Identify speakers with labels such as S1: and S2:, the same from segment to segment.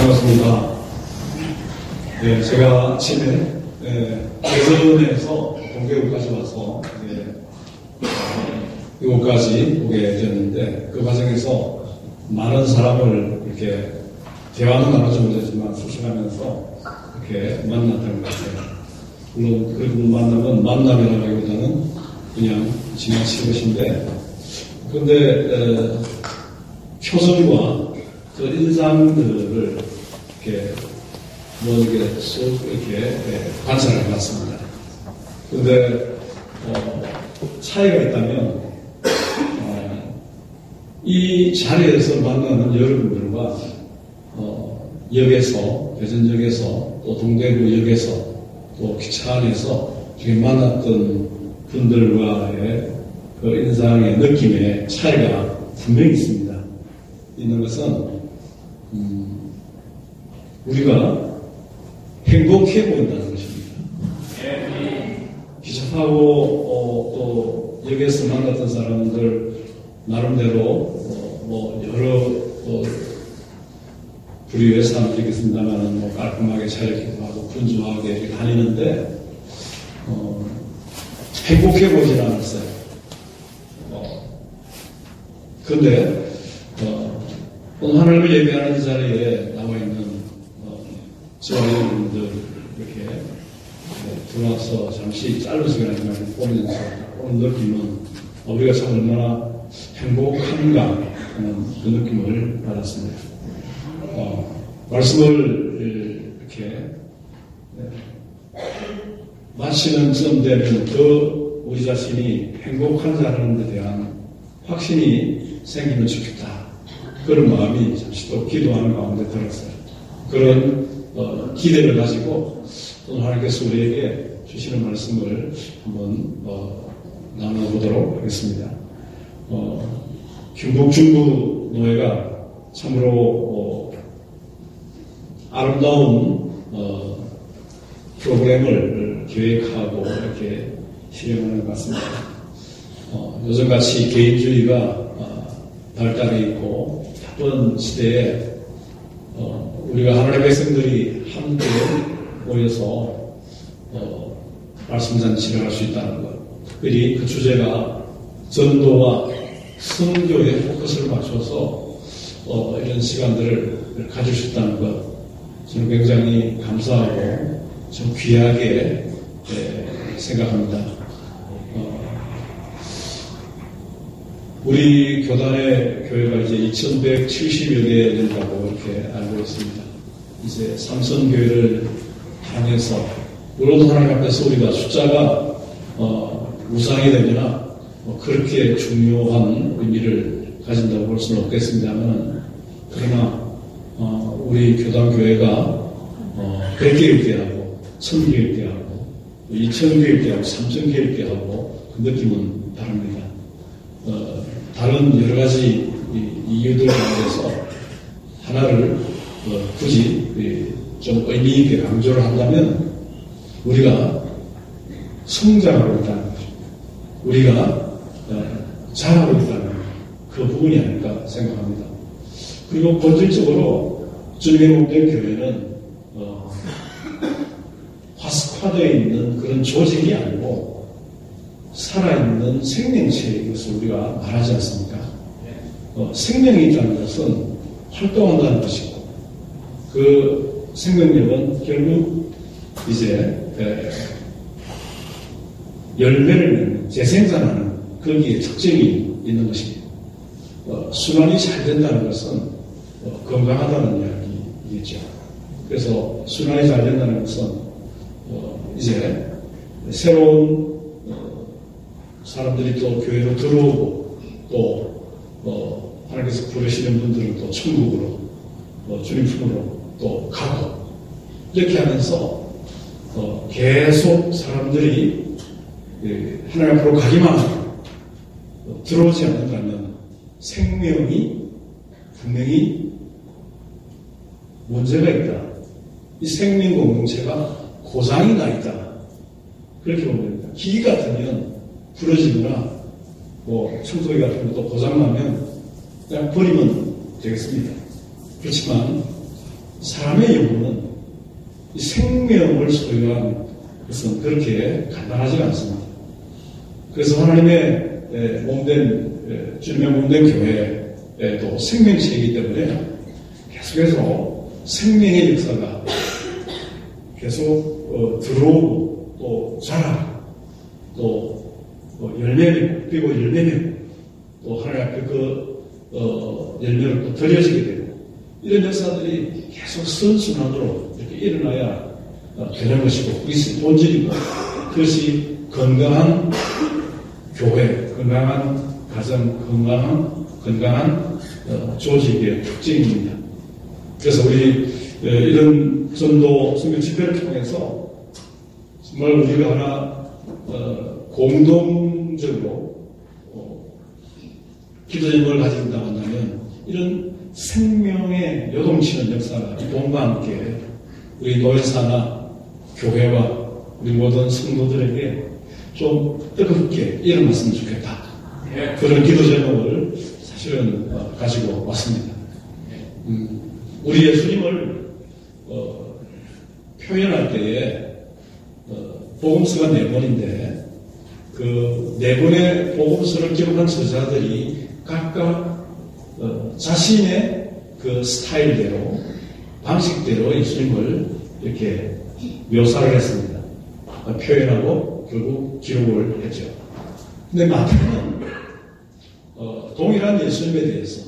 S1: 반갑습니다. 네, 제가 아침에 대전에서 동계구까지 와서 이곳까지 오게 되었는데, 그 과정에서 많은 사람을 이렇게 대화는 나누지 못했지만 소식하면서 이렇게 만났던 것 같아요. 물론 그 만남은 만남이라기보다는 그냥 지나친 것인데, 그런데 표정과 그 인상들을 이렇게 이렇게 쑥 이렇게 관찰해 봤습니다. 그런데 차이가 있다면 이 자리에서 만나는 여러분들과 역에서, 대전역에서, 또 동대구역에서, 또 기차 안에서 만났던 분들과의 그 인상의 느낌의 차이가 분명히 있습니다. 있는 것은 우리가 행복해 보인다는 것입니다. 기차 타고 또 역에서 만났던 사람들 나름대로 여러 부류의 사람들이 있습니다만 깔끔하게 차려입기도 하고 분주하게 이렇게 다니는데 행복해 보이진 않았어요. 그런데 오늘 하나님을 예배하는 이 자리에 나와 있는 저와 여러분들 이렇게 들어와서 잠시 짧은 시간이지만 보면서 오는 느낌은 우리가 참 얼마나 행복한가 하는 그 느낌을 받았습니다. 말씀을 이렇게 마치는 쯤 되면 더 우리 자신이 행복한 자라는 데 대한 확신이 생기면 좋겠다. 그런 마음이 잠시 또 기도하는 가운데 들었어요. 그런 기대를 가지고 오늘 하나님께서 우리에게 주시는 말씀을 한번 나눠보도록 하겠습니다. 경북중부 노회가 참으로 아름다운 프로그램을 계획하고 이렇게 실행하는 것 같습니다. 요즘같이 개인주의가 발달해 있고 바쁜 시대에 우리가 하나님의 백성들이 함께 모여서 말씀잔치를 할 수 있다는 것, 특별히 그 주제가 전도와 선교에 포커스를 맞춰서 이런 시간들을 가질 수 있다는 것, 저는 굉장히 감사하고 좀 귀하게 생각합니다. 우리 교단의 교회가 이제 2170여 개 된다고 이렇게 알고 있습니다. 이제 삼선교회를 향해서, 물론 하나님 앞에서 우리가 숫자가 우상이 되거나 그렇게 중요한 의미를 가진다고 볼 수는 없겠습니다만, 그러나 우리 교단교회가 100개일 때 하고 1000개일 때 하고 2000개일 때 하고 3000개일 때 하고 그 느낌은 다릅니다. 다른 여러 가지 이유들 가운데서 하나를 굳이 좀 의미 있게 강조를 한다면 우리가 성장하고 있다는 것입니다. 우리가 잘하고 있다는 그 부분이 아닐까 생각합니다. 그리고 본질적으로 주님의 몸된 교회는 화석화되어 있는 그런 조직이 아니고 살아있는 생명체인 것을 우리가 말하지 않습니까? 생명이 있다는 것은 활동한다는 것이고, 그 생명력은 결국 이제 열매를 맺는, 재생산하는 거기에 특징이 있는 것입니다. 순환이 잘 된다는 것은 건강하다는 이야기이겠죠. 그래서 순환이 잘 된다는 것은 이제 새로운 사람들이 또 교회로 들어오고, 또 하나님께서 부르시는 분들은 또 천국으로, 주님 품으로 또 가고, 이렇게 하면서 계속 사람들이 하나님 앞으로 가기만 하고 들어오지 않는다면 생명이 분명히 문제가 있다. 이 생명 공동체가 고장이 나 있다. 그렇게 보면 됩니다. 기기 같으면 부러지거나 청소기 같은 것도 고장나면 그냥 버리면 되겠습니다. 그렇지만 사람의 영혼은 이 생명을 소유한 것은 그렇게 간단하지가 않습니다. 그래서 하나님의 몸된, 주님의 몸된 교회에도 생명체이기 때문에 계속해서 생명의 역사가 계속 들어오고 또 자라고 또 열매 맺고 그리고 열매 맺고 또 하나님 앞에 열매를 또 드려지게 되고 이런 역사들이 계속 선순환으로 이렇게 일어나야 되는 것이고 그것이 본질이고 그것이 건강한 교회, 건강한 가정, 건강한 조직의 특징입니다. 그래서 우리 이런 전도 선교 집회를 통해서 정말 우리가 하나 공동적으로 기도 제목을 가지고 나간다면 이런 생명의 요동치는 역사가 몸과 함께 우리 노회사나 교회와 우리 모든 성도들에게 좀 뜨겁게 일어났으면 좋겠다. 그런 기도 제목을 사실은 가지고 왔습니다. 우리 예수님을 표현할 때에 복음서가 4권인데 그 4권의 복음서를 기록한 저자들이 각각 자신의 그 스타일대로 방식대로 예수님을 이렇게 묘사를 했습니다. 표현하고 결국 기록을 했죠. 근데 마태는 동일한 예수님에 대해서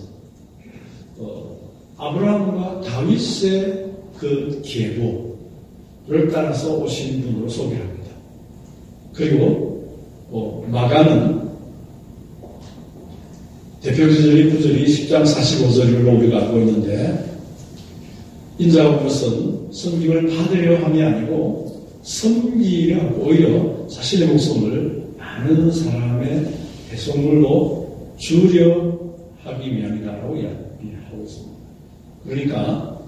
S1: 아브라함과 다윗의 그 계보를 따라서 오신 분으로 소개합니다. 그리고 마가는 대표 구절이 10장 45절로 우리가 알고 있는데 인자가 그것은 섬김을 받으려 함이 아니고 섬기려 오히려 자신의 목숨을 많은 사람의 대속물로 주려 하기 위함이다라고 이야기하고 있습니다. 그러니까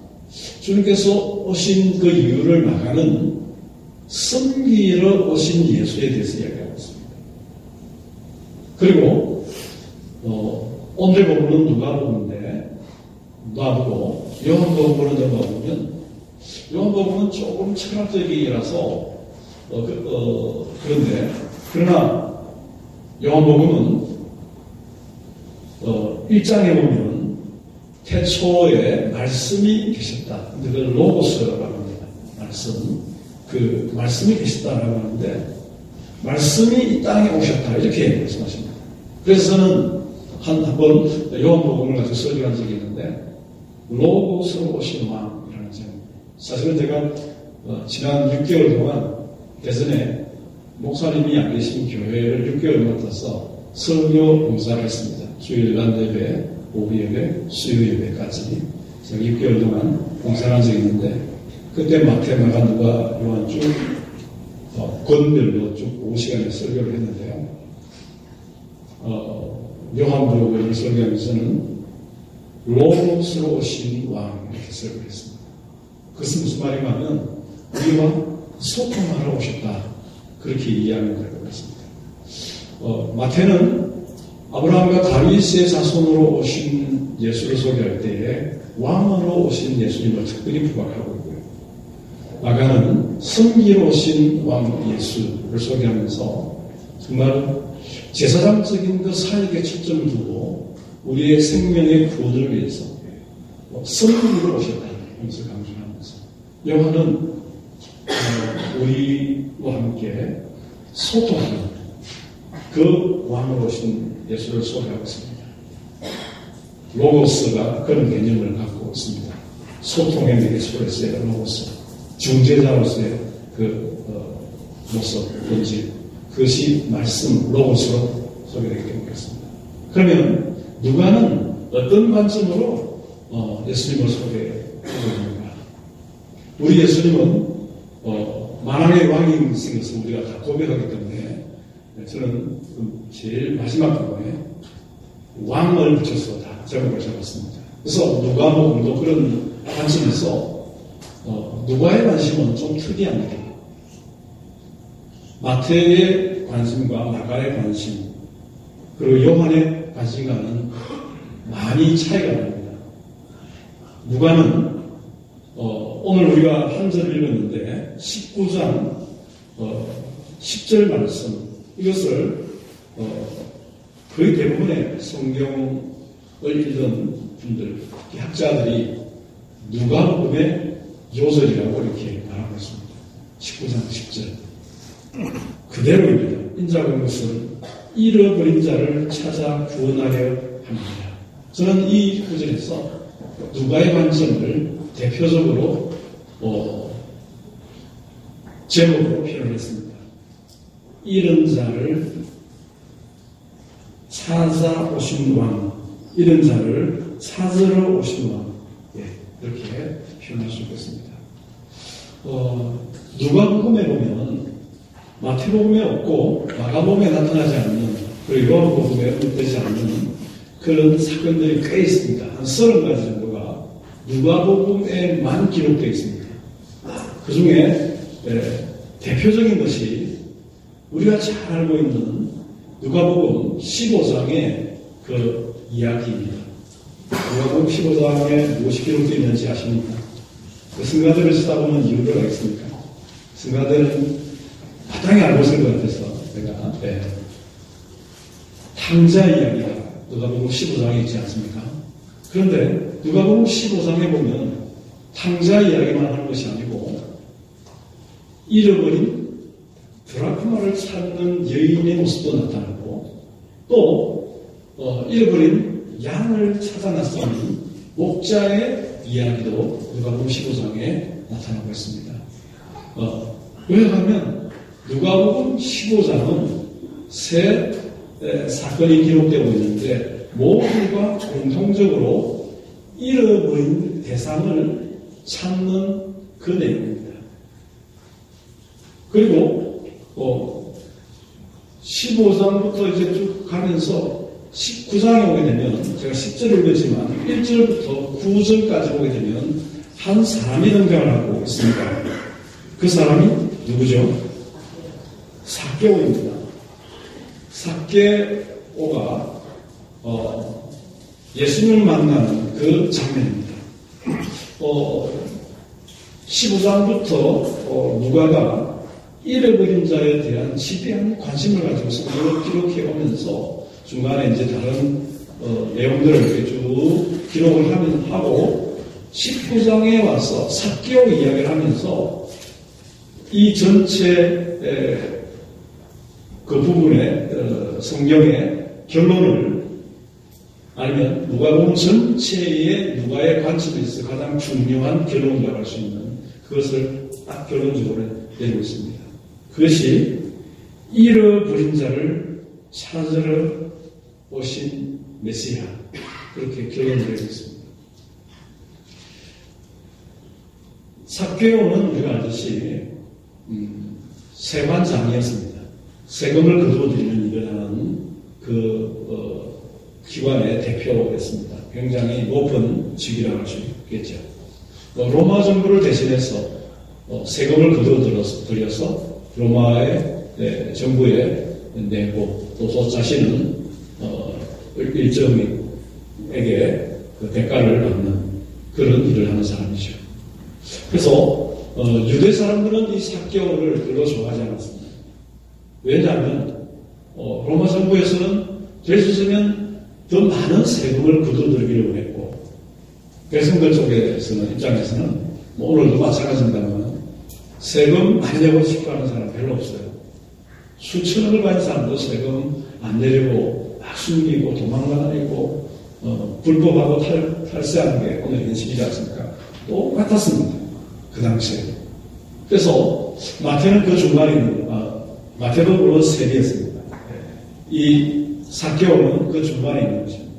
S1: 주님께서 오신 그 이유를 마가는 섬기러 오신 예수에 대해서 이야기하고 있습니다. 그리고 오늘 본문은 누가복음인데 누가복음, 요한복음으로 넘어가면 요한복음은 조금 철학적이라서 그런데 그러나 요한복음은 1장에 보면 태초에 말씀이 계셨다. 그걸 로고스라고 합니다. 그 말씀이 계셨다라고 하는데 말씀이 이 땅에 오셨다 이렇게 말씀하십니다. 그래서 저는 한번 요한복음을 가지고 설교한 적이 있는데 로고스로 오신 왕이라는 제목. 사실은 제가 지난 6개월 동안 대전에 목사님이 안 계신 교회를 6개월 맡아서 설교 봉사를 했습니다. 주일날 예배, 오후 예배, 수요 예배까지 제가 6개월 동안 봉사를 한 적이 있는데 그때 마태, 마가, 누가, 요한 쭉 권별로 쭉 5시간에 설교를 했는데요. 요한복음을 설교하면서는 로고스로 오신 왕 이렇게 설교를 했습니다. 그것은 무슨 말이냐면 우리와 소통하러 오셨다 그렇게 이해하면 될 것 같습니다. 마태는 아브라함과 다윗의 자손으로 오신 예수를 소개할 때에 왕으로 오신 예수님을 특별히 부각하고 있고요. 마가는 섬기러 오신 왕 예수를 소개하면서 정말 제사장적인 그 사역에 초점을 두고 우리의 생명의 구원을 위해서 섬기러 오셨다 하면서 강조하면서 요한은 우리와 함께 소통하는 그 왕으로 오신 예수를 소개하고 있습니다. 로고스가 그런 개념을 갖고 있습니다. 소통의 메가스프레스의 로고스, 중재자로서의 그 모습, 본질, 그것이 말씀, 로고스로 소개되게 되겠습니다. 그러면 누가는 어떤 관점으로 예수님을 소개하고 있는가? 우리 예수님은 만왕의 왕이신 것을 우리가 다 고백하기 때문에 저는 제일 마지막 부분에 왕을 붙여서 다 제목을 잡았습니다. 그래서 누가복음도 그런 관점에서 누가의 관심은 좀 특이합니다. 마태의 관심과 마가의 관심 그리고 요한의 관심과는 많이 차이가 납니다. 누가는 오늘 우리가 한 절 읽었는데 19장 10절 말씀 이것을 거의 대부분의 성경을 읽는 분들, 학자들이 누가복음의 요절이라고 이렇게 말하고 있습니다. 19장 10절 그대로입니다. 인자가 온 것은 잃어버린 자를 찾아 구원하려 합니다. 저는 이 구절에서 누가의 관점을 대표적으로 제목으로 표현했습니다. 잃은 자를 찾아오신 왕, 잃은 자를 찾으러 오신 왕, 이렇게 표현할 수 있겠습니다. 누가복음에 보면 마태복음에 없고 마가복음에 나타나지 않는 그리고 요한복음에 되지 않는 그런 사건들이 꽤 있습니다. 한 30가지 정도가 누가복음에만 기록되어 있습니다. 그 중에 대표적인 것이 우리가 잘 알고 있는 누가복음 15장의 그 이야기입니다. 누가복음 15장에 무엇이 기록되어 있는지 아십니까? 그 승가들을 쓰다 보면 이유가 있습니까? 승가들은 마땅히 알고 있을 것 같아서 제가 탕자 이야기가 누가복음 15장에 있지 않습니까? 그런데 누가복음 15장에 보면 탕자 이야기만 하는 것이 아니고 잃어버린 드라크마를 찾는 여인의 모습도 나타나고 또 잃어버린 양을 찾아 나서는 목자의 이야기도 누가복음 15장에 나타나고 있습니다. 왜냐하면 누가복음 15장은 세 사건이 기록되고 있는데 모두가 공통적으로 잃어버린 대상을 찾는 그 내용입니다. 그리고 15장부터 이제 쭉 가면서 19장에 오게 되면 제가 10절을 읽었지만 1절부터 9절까지 오게 되면 한 사람이 등장을 하고 있습니다. 그 사람이 누구죠? 삭개오입니다. 삭개오가 예수님을 만나는 그 장면입니다. 15장부터 누가가 잃어버린 자에 대한 지대한 관심을 가지고 성경을 기록해 오면서 중간에 이제 다른 내용들을 이렇게 쭉 기록을 하고 19장에 와서 삭개오 이야기를 하면서 이 전체 그 부분의 성경의 결론을 아니면 누가복음 전체의 누가의 관점에서 가장 중요한 결론이라고 할 수 있는 그것을 딱 결론적으로 내리고 있습니다. 그것이 잃어버린 자를 찾으러 오신 메시아 그렇게 결론을 내리고 있습니다. 삭개오는 우리가 알듯이 세관장이었습니다. 세금을 거두어들이는 일을 하는 그 기관의 대표였습니다. 굉장히 높은 직위라고 할 수 있겠죠. 로마 정부를 대신해서 세금을 거두어들여서 로마의 정부에 내고 또 자신은 일정에게 그 대가를 받는 그런 일을 하는 사람이죠. 그래서 유대 사람들은 이 삭개오를 별로 좋아하지 않았습니다. 왜냐하면 로마 정부에서는 될 수 있으면 더 많은 세금을 거두어들이기로 했고 백성들 쪽에서는 입장에서는 뭐 오늘도 마찬가지입니다만 세금 많이 내고 싶어 하는 사람 별로 없어요. 수천억을 가진 사람도 세금 안 내려고 막 숨기고 도망다니고 불법하고 탈세하는 게 오늘 현실이지 않습니까? 똑같았습니다. 그 당시에. 그래서 마태는 그 중간에 있는 마태도 물론 세리였습니다. 이 삭개오는 그 중간에 있는 것입니다.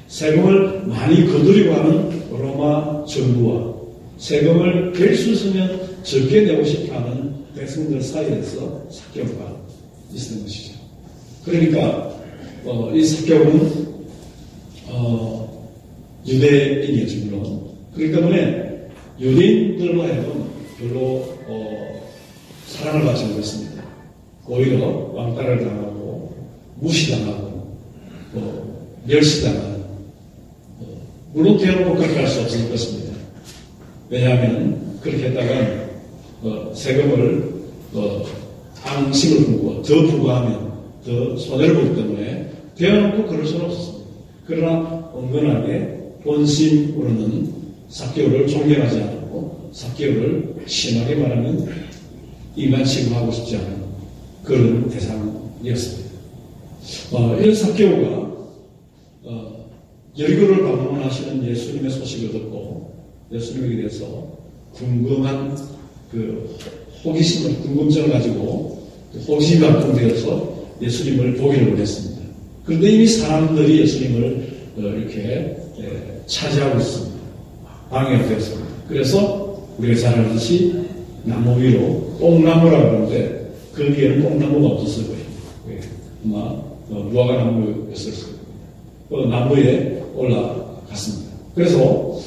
S1: 세금을 많이 거두려고 하는 로마 정부와 세금을 될 수 있으면 적게 내고 싶어하는 백성들 사이에서 삭개오가 있는 것이죠. 그러니까 이 삭개오는 유대인이었죠 물론. 그렇기 때문에 유대인들로 하여금 별로 사랑을 받지 못했습니다. 오히려 왕따를 당하고 무시당하고 멸시당하는 물론 대놓고 그렇게 할 수 없을 것입니다. 왜냐하면 그렇게 했다가 세금을 앙심을 부고 더 부과하면 더 손해를 보기 때문에 대어놓고 그럴 수는 없었습니다. 그러나 은근하게 본심으로는 삭개오를 존경하지 않았고 삭개오를 심하게 말하면 인간 취급하고 싶지 않은 그런 대상이었습니다. 이런 삭개오가 여리고를 방문하시는 예수님의 소식을 듣고 예수님에게 대해서 궁금한 그 호기심을, 궁금증을 가지고 호기심이 발동되어서 예수님을 보기를 원했습니다. 그런데 이미 사람들이 예수님을 이렇게 차지하고 있습니다. 방해가 되었습니다. 그래서 우리가 잘 알듯이 나무 위로 뽕나무라고 하는데 거기에는 뽕나무가 없었을 거예요. 아마 무화과 나무였을 거예요. 나무에 올라갔습니다. 그래서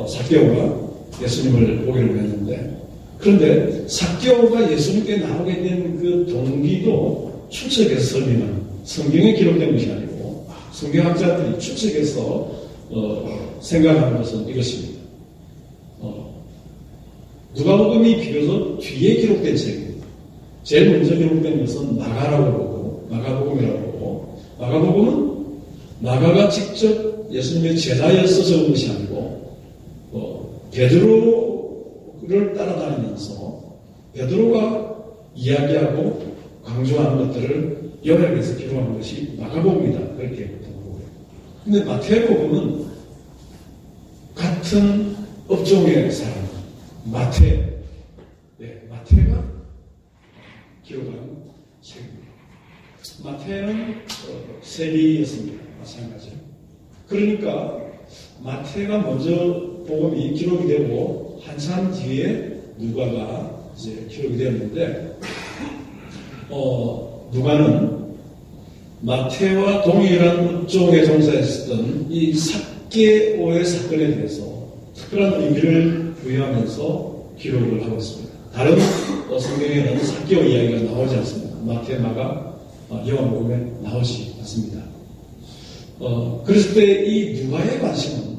S1: 삭개오가 예수님을 보기를 원했는데, 그런데 삭개오가 예수님께 나오게 된 그 동기도 출석해서 설명은 성경에 기록된 것이 아니고 성경학자들이 출석해서 생각하는 것은 이것입니다. 누가복음이 비교적 뒤에 기록된 책입니다. 제일 먼저 기록된 것은 마가라고 보고 마가복음이라고 보고, 마가복음은 마가가 직접 예수님의 제자였어 적은 것이 아니고 베드로를 따라다니면서 베드로가 이야기하고 강조하는 것들을 요약해서 기록한 것이 마가복음이다, 그렇게 보고요. 그런데 마태복음은 같은 업종의 사람 마태가 기록한 책입니다. 마태는 세리였습니다. 마찬가지로. 그러니까 마태가 먼저 복음이 기록이 되고 한참 뒤에 누가가 이제 기록이 되었는데, 누가는 마태와 동일한 업종에 종사했었던 이 삭개오의 사건에 대해서 특별한 의미를 부여하면서 기록을 하고 있습니다. 다른 성경에는 삭개오 이야기가 나오지 않습니다. 마태, 마가, 요한복음에 나오지 않습니다. 그랬을 때 이 누가의 관심은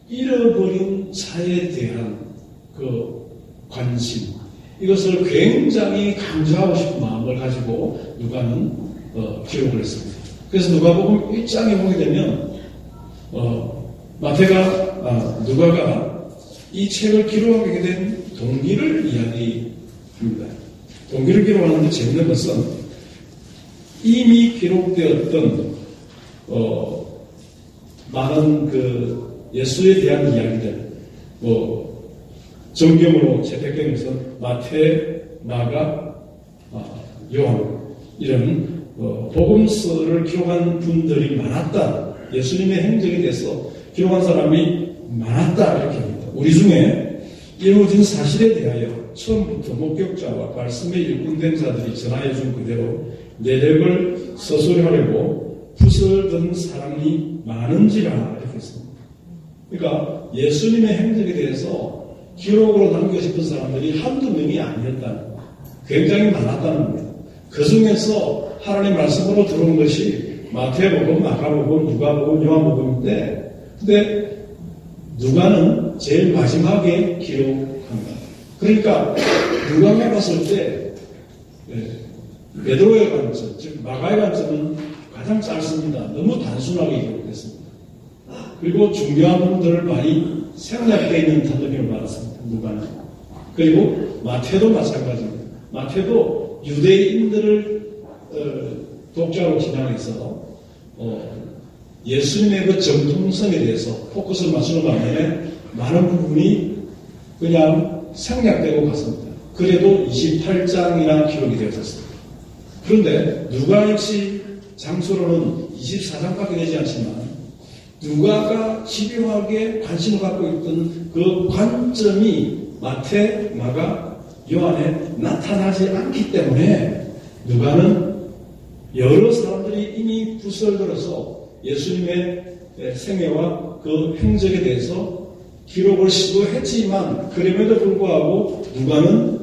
S1: 잃어버린 자에 대한 그 관심, 이것을 굉장히 강조하고 싶은 마음을 가지고 누가는 기록을 했습니다. 그래서 누가복음 1장에 보게 되면 누가가 이 책을 기록하게 된 동기를 이야기합니다. 동기를 기록하는데 재밌는 것은 이미 기록되었던 많은 그 예수에 대한 이야기들, 정경으로 채택된 것은 마태, 마가, 요한, 이런 복음서를 기록한 분들이 많았다. 예수님의 행적에 대해서 기록한 사람이 많았다, 이렇게 합니다. 우리 중에 이루어진 사실에 대하여 처음부터 목격자와 말씀에 일꾼된 자들이 전하여준 그대로 내력을 서술하려고 붓을 든 사람이 많은지라, 이렇게 했습니다. 그러니까 예수님의 행적에 대해서 기록으로 남기고 싶은 사람들이 한두 명이 아니었다는 거예요. 굉장히 많았다는 거예요. 그 중에서 하나님 말씀으로 들어온 것이 마태복음, 마가복음, 누가복음, 요한복음인데, 근데 누가는 제일 마지막에 기록합니다. 그러니까 누가가 봤을 때 베드로의 관점, 즉 마가의 관점은 가장 짧습니다. 너무 단순하게 기록됐습니다. 그리고 중요한 부분들을 많이 생략되어 있는 단독임을 받았습니다. 누가는. 그리고 마태도 마찬가지입니다. 마태도 유대인들을 독자로 기량해서 예수님의 그 정통성에 대해서 포커스를 맞추는 반면에 많은 부분이 그냥 생략되고 갔습니다. 그래도 28장이라는 기록이 되었습니다. 그런데 누가 역시 장수로는 24장밖에 되지 않지만 누가가 집요하게 관심을 갖고 있던 그 관점이 마태, 마가, 요한에 나타나지 않기 때문에 누가는 여러 사람들이 이미 붓을 들어서 예수님의 생애와 그 행적에 대해서 기록을 시도했지만 그럼에도 불구하고 누가는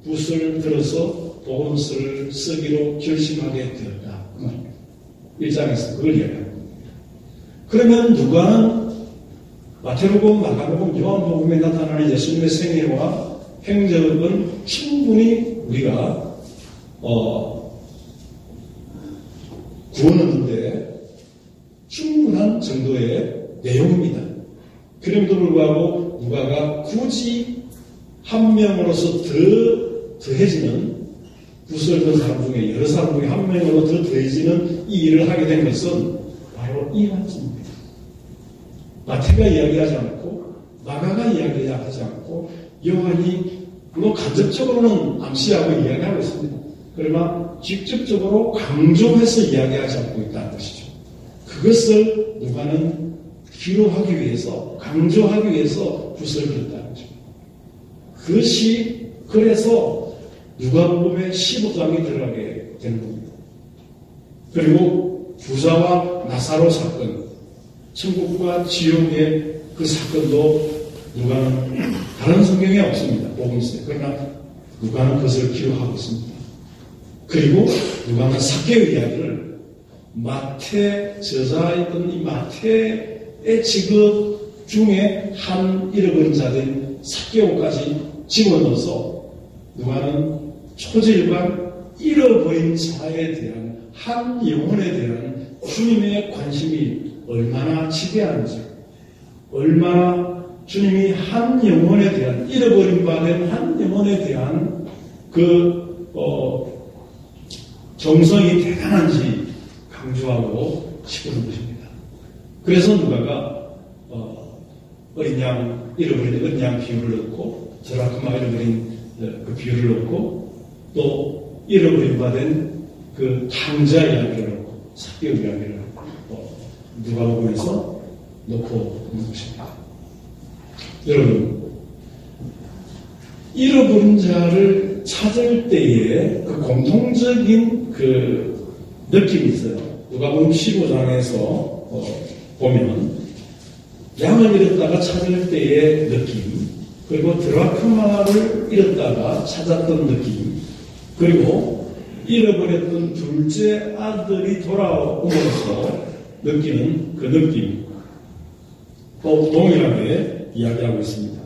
S1: 붓을 들어서 복음서를 쓰기로 결심하게 되었다. 1장에서 그걸 이야기합니다. 그러면 누가는 마태복음, 마가복음, 요한복음에 나타나는 예수님의 생애와 행적은 충분히 우리가 구원 얻는데 충분한 정도의 내용입니다. 그럼에도 불구하고 누가가 굳이 한 명으로서 더해지는 구설된 사람 중에 여러 사람 중에 한 명으로 더 더해지는 이 일을 하게 된 것은 바로 이 말씀입니다. 마태가 이야기하지 않고 마가가 이야기하지 않고 요한이 간접적으로는 암시하고 이야기하고 있습니다. 그러나 직접적으로 강조해서 이야기하지 않고 있다는 것이죠. 그것을 누가는 기록하기 위해서 강조하기 위해서 구설했다는 거죠. 그것이 그래서 누가복음의 15장이 들어가게 되는 겁니다. 그리고 부자와 나사로 사건, 천국과 지옥의 그 사건도 누가는 다른 성경에 없습니다. 복음서에. 그러나 누가는 그것을 기록하고 있습니다. 그리고 누가는 삭개의 이야기를 마태 저자였던 이 마태의 직업 중에 한 잃어버린 자된 삭개오까지 집어넣어서 누가는 초질관 잃어버린 자에 대한 한 영혼에 대한 주님의 관심이 얼마나 지대한지, 얼마나 주님이 한 영혼에 대한 잃어버린 바 된 한 영혼에 대한 정성이 대단한지 강조하고 싶은 것입니다. 그래서 누가가 어린 양, 잃어버린 어린 양 비유를 넣고 드라크마 잃어버린 그 비유를 넣고 또 잃어버린 바 된 그 탕자 이야기를 넣고 삭개의 이야기를 누가복음에서 넣고 있는 것입니다. 여러분, 잃어버린 자를 찾을 때에 그 공통적인 그 느낌이 있어요. 누가복음 15장에서 보면 양을 잃었다가 찾을 때의 느낌, 그리고 드라크마를 잃었다가 찾았던 느낌, 그리고 잃어버렸던 둘째 아들이 돌아오면서 느끼는 그 느낌, 또 동일하게 이야기하고 있습니다.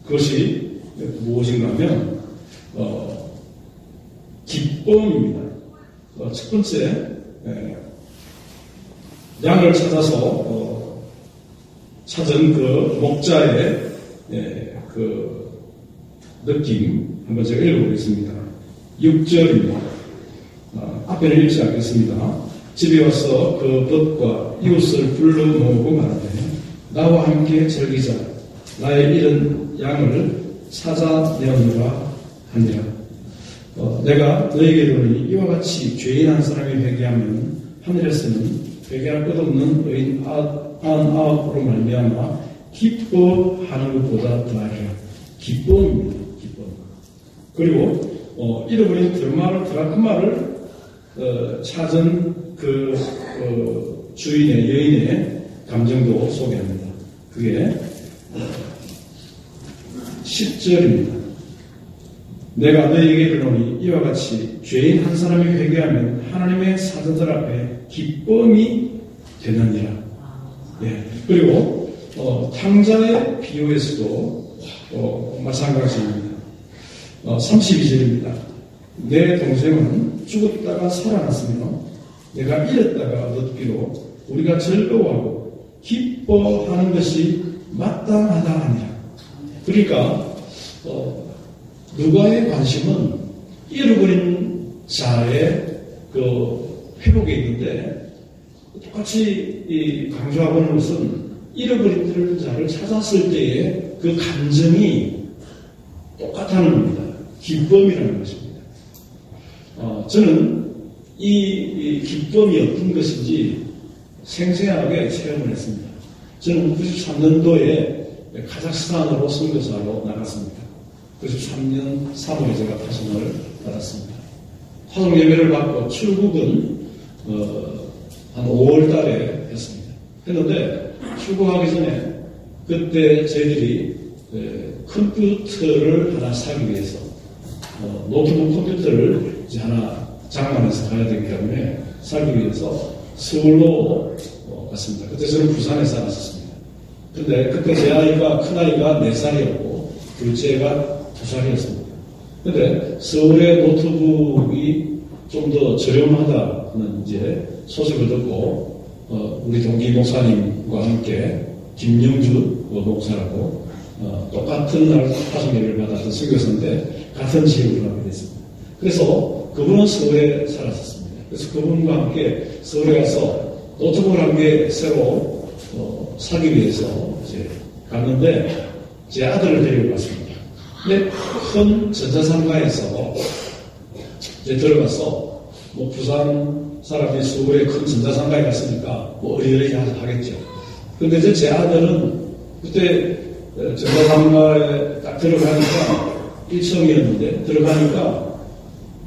S1: 그것이 무엇인가 하면 기쁨입니다. 첫 번째, 양을 찾아서 찾은 그 목자의 그 느낌 한번 제가 읽어보겠습니다. 6절입니다. 앞에는 읽지 않겠습니다. 집에 와서 그 벗과 이웃을 불러 모으고 말하되 나와 함께 즐기자. 나의 잃은 양을 찾아내오느라 하니라. 내가 너에게 이르노니 이와 같이 죄인 한 사람이 회개하면 하늘에서는 회개할 것 없는 의인 99으로 말미암아 기뻐하는 것보다 더하리라. 기쁨입니다. 기쁨. 그리고 잃어버린 드라크마를 찾은 그 주인의 여인의 감정도 소개합니다. 그게 10절입니다. 내가 너에게 이르노니 이와 같이 죄인 한 사람이 회개하면 하나님의 사자들 앞에 기쁨이 되느니라. 예. 그리고 탕자의 비유에서도 마찬가지입니다. 32절입니다. 내 동생은 죽었다가 살아났으며 내가 잃었다가 얻기로 우리가 즐거워하고 기뻐하는 것이 마땅하다 하니라. 그러니까 누가의 관심은 잃어버린 자의 그 회복에 있는데 똑같이 강조하고 있는 것은 잃어버린 자를 찾았을 때의 그 감정이 똑같다는 겁니다. 기쁨이라는 것입니다. 저는 이 기쁨이 어떤 것인지 생생하게 체험을 했습니다. 저는 93년도에 카자흐스탄으로 선교사로 나갔습니다. 93년 3월에 제가 파송을 받았습니다. 파송 예배를 받고 출국은 한 5월 달에 했습니다. 했는데 출국하기 전에 그때 저희들이 컴퓨터를 하나 사기 위해서 노트북 컴퓨터를 이제 하나 장만해서 가야 되기 때문에 사기 위해서 서울로 갔습니다. 그때 저는 부산에 살았었습니다. 근데 그때 제 아이가, 큰아이가 4살이었고, 둘째가 2살이었습니다. 근데 서울의 노트북이 좀 더 저렴하다는 이제 소식을 듣고, 우리 동기 목사님과 함께 김영주 목사라고, 똑같은 날 파송예를 받았던 선교사인데, 같은 지역으로 가게 됐습니다. 그래서 그분은 서울에 살았었습니다. 그래서 그분과 함께 서울에 가서 노트북을 한 개 새로 사기 위해서 이제 갔는데 제 아들을 데리고 갔습니다. 근데 큰 전자상가에서 이제 들어가서 뭐 부산 사람이 서울에 큰 전자상가에 갔으니까 뭐 어리어리 하겠죠. 근데 이제 제 아들은 그때 전자상가에 딱 들어가니까 1층이었는데 들어가니까